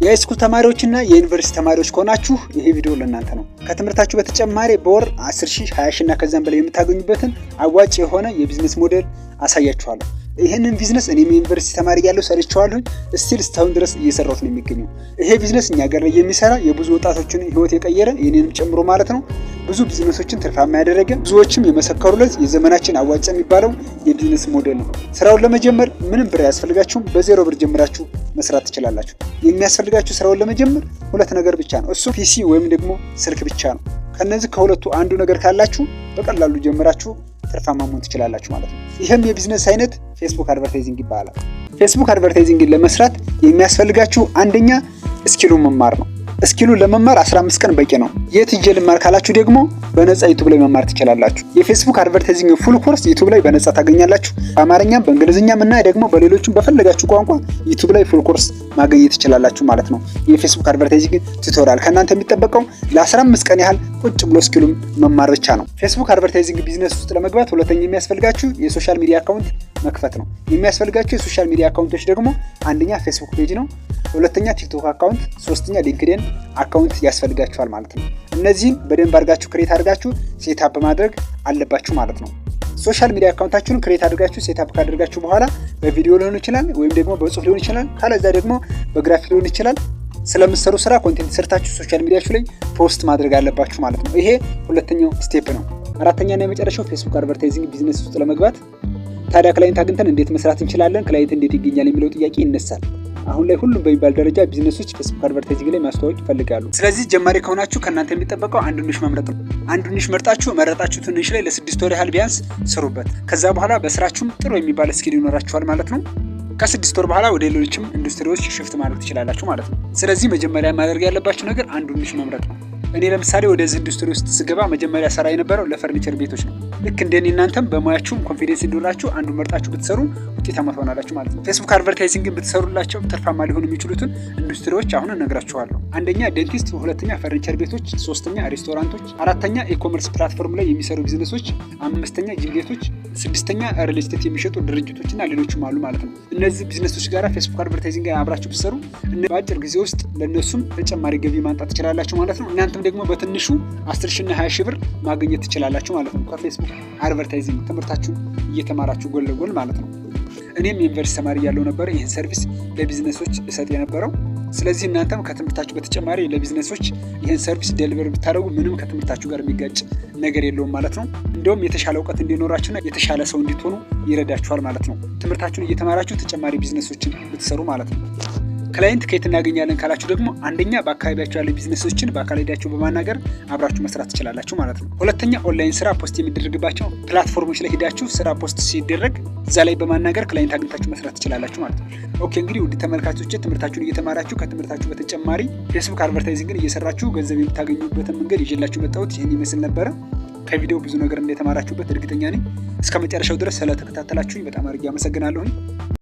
የሃይስኩል ተማሪዎችና የዩኒቨርሲቲ ተማሪዎች ከሆናችሁ ይሄ ቪዲዮ ለእናንተ ነው። ከትምህርታችሁ በተጨማሪ በወር 10,000 20,000 እና ከዛም በላይ የምታገኙበትን አዋጭ የሆነ የቢዝነስ ሞዴል አሳያችኋለሁ። ይሄንን ቢዝነስ እኔም ዩኒቨርሲቲ ተማሪ ያለው ሰርቻለሁ። ስቲል እስካሁን ድረስ እየሰራሁት ነው የሚገኘው። ይሄ ቢዝነስ እኛ ሀገር ላይ የሚሰራ የብዙ ወጣቶችን ህይወት የቀየረ የኔንም ጨምሮ ማለት ነው ብዙ ቢዝነሶችን ትርፋማ ያደረገ ብዙዎችም የመሰከሩለት የዘመናችን አዋጭ የሚባለው የቢዝነስ ሞዴል ነው። ስራውን ለመጀመር ምንም ብር አያስፈልጋችሁም። በዜሮ ብር ጀምራችሁ መስራት ትችላላችሁ። የሚያስፈልጋችሁ ስራውን ለመጀመር ሁለት ነገር ብቻ ነው። እሱ ፒሲ ወይም ደግሞ ስልክ ብቻ ነው። ከነዚህ ከሁለቱ አንዱ ነገር ካላችሁ በቀላሉ ጀምራችሁ ትርፋማ መሆን ትችላላችሁ ማለት ነው። ይሄም የቢዝነስ አይነት ፌስቡክ አድቨርታይዚንግ ይባላል። ፌስቡክ አድቨርታይዚንግን ለመስራት የሚያስፈልጋችሁ አንደኛ ስኪሉን መማር ነው። ስኪሉን ለመማር 15 ቀን በቂ ነው። የት ሄጄ ልማር ካላችሁ ደግሞ በነፃ ዩቲዩብ ላይ መማር ትችላላችሁ። የፌስቡክ አድቨርታይዚንግ ፉል ኮርስ ዩቲዩብ ላይ በነፃ ታገኛላችሁ። በአማርኛም በእንግሊዝኛም እና ደግሞ በሌሎችም በፈለጋችሁ ቋንቋ ዩቲዩብ ላይ ፉል ኮርስ ማግኘት ትችላላችሁ ማለት ነው። የፌስቡክ አድቨርታይዚንግ ቱቶሪያል ከእናንተ የሚጠበቀው ለ15 ቀን ያህል ቁጭ ብሎ ስኪሉን መማር ብቻ ነው። ፌስቡክ አድቨርታይዚንግ ቢዝነስ ውስጥ ለመግባት ሁለተኛ የሚያስፈልጋችሁ የሶሻል ሚዲያ አካውንት መክፈት ነው። የሚያስፈልጋችሁ የሶሻል ሚዲያ አካውንቶች ደግሞ አንደኛ ፌስቡክ ፔጅ ነው፣ ሁለተኛ ቲክቶክ አካውንት፣ ሶስተኛ ሊንክድኢን አካውንት ያስፈልጋችኋል ማለት ነው። እነዚህን በደንብ አድርጋችሁ ክሬት አድርጋችሁ ሴትአፕ ማድረግ አለባችሁ ማለት ነው። ሶሻል ሚዲያ አካውንታችሁን ክሬት አድርጋችሁ ሴትአፕ ካደረጋችሁ በኋላ በቪዲዮ ሊሆን ይችላል ወይም ደግሞ በጽሁፍ ሊሆን ይችላል፣ ካለዛ ደግሞ በግራፊክ ሊሆን ይችላል። ስለምትሰሩ ስራ ኮንቴንት ሰርታችሁ ሶሻል ሚዲያችሁ ላይ ፖስት ማድረግ አለባችሁ ማለት ነው። ይሄ ሁለተኛው ስቴፕ ነው። አራተኛና የመጨረሻው ፌስቡክ አድቨርታይዚንግ ቢዝነስ ውስጥ ለመግባት ታዲያ ክላይንት አግኝተን እንዴት መስራት እንችላለን፣ ክላይንት እንዴት ይገኛል የሚለው ጥያቄ ይነሳል። አሁን ላይ ሁሉም በሚባል ደረጃ ቢዝነሶች ፌስቡክ አድቨርታይዚንግ ላይ ማስተዋወቅ ይፈልጋሉ። ስለዚህ ጀማሪ ከሆናችሁ ከእናንተ የሚጠበቀው አንዱን ኒሽ መምረጥ ነው። አንዱን ኒሽ መረጣችሁትን ኒሽ ላይ ለ6 ወር ያህል ቢያንስ ስሩበት። ከዛ በኋላ በስራችሁም ጥሩ የሚባል ስኪል ይኖራችኋል ማለት ነው። ከ6 ወር በኋላ ወደ ሌሎችም ኢንዱስትሪዎች ሽፍት ማድረግ ትችላላችሁ ማለት ነው። ስለዚህ መጀመሪያ ማድረግ ያለባችሁ ነገር አንዱን ኒሽ መምረጥ ነው። እኔ ለምሳሌ ወደዚህ ኢንዱስትሪ ውስጥ ስገባ መጀመሪያ ሰራ የነበረው ለፈርኒቸር ቤቶች ነው። ልክ እንደኔ እናንተም በሙያችሁም ኮንፊደንስ እንዲኖራችሁ አንዱን መርጣችሁ ብትሰሩ ውጤታማ ትሆናላችሁ ማለት ነው። ፌስቡክ አድቨርታይዚንግን ብትሰሩላቸው ትርፋማ ሊሆኑ የሚችሉትን ኢንዱስትሪዎች አሁን እነግራችኋለሁ። አንደኛ ዴንቲስት፣ ሁለተኛ ፈርኒቸር ቤቶች፣ ሶስተኛ ሬስቶራንቶች፣ አራተኛ ኢኮመርስ ፕላትፎርም ላይ የሚሰሩ ቢዝነሶች፣ አምስተኛ ጂም ቤቶች፣ ስድስተኛ ሪል ስቴት የሚሸጡ ድርጅቶችና ሌሎችም አሉ ማለት ነው። እነዚህ ቢዝነሶች ጋር ፌስቡክ አድቨርታይዚንግ አብራችሁ ብትሰሩ በአጭር ጊዜ ውስጥ ለእነሱም ተጨማሪ ገቢ ማምጣት ትችላላችሁ ማለት ነው። እናንተም ደግሞ በትንሹ 10,000 እና 20,000 ብር ማግኘት ትችላላችሁ ማለት ነው ከፌስቡክ አድቨርታይዚንግ ትምህርታችሁን እየተማራችሁ ጎን ለጎን ማለት ነው። እኔም ዩኒቨርሲቲ ተማሪ ያለው ነበር ይህን ሰርቪስ ለቢዝነሶች እሰጥ የነበረው። ስለዚህ እናንተም ከትምህርታችሁ በተጨማሪ ለቢዝነሶች ይህን ሰርቪስ ዴሊቨር ብታደርጉ ምንም ከትምህርታችሁ ጋር የሚጋጭ ነገር የለውም ማለት ነው። እንደውም የተሻለ እውቀት እንዲኖራችሁና የተሻለ ሰው እንድትሆኑ ይረዳችኋል ማለት ነው። ትምህርታችሁን እየተማራችሁ ተጨማሪ ቢዝነሶችን ብትሰሩ ማለት ነው። ክላይንት ከየት እናገኛለን ካላችሁ ደግሞ አንደኛ በአካባቢያችሁ ያሉ ቢዝነሶችን በአካል ሄዳችሁ በማናገር አብራችሁ መስራት ትችላላችሁ ማለት ነው። ሁለተኛ ኦንላይን ስራ ፖስት የሚደረግባቸው ፕላትፎርሞች ላይ ሄዳችሁ ስራ ፖስት ሲደረግ እዛ ላይ በማናገር ክላይንት አግኝታችሁ መስራት ትችላላችሁ ማለት ነው። ኦኬ እንግዲህ ውድ ተመልካቾች ትምህርታችሁን እየተማራችሁ ከትምህርታችሁ በተጨማሪ ፌስቡክ አድቨርታይዚንግን እየሰራችሁ ገንዘብ የምታገኙበትን መንገድ ይዤላችሁ መጣሁት። ይህን ይመስል ነበረ። ከቪዲዮ ብዙ ነገር እንደተማራችሁበት እርግጠኛ ነኝ። እስከ መጨረሻው ድረስ ስለተከታተላችሁኝ በጣም አድርጌ አመሰግናለሁኝ።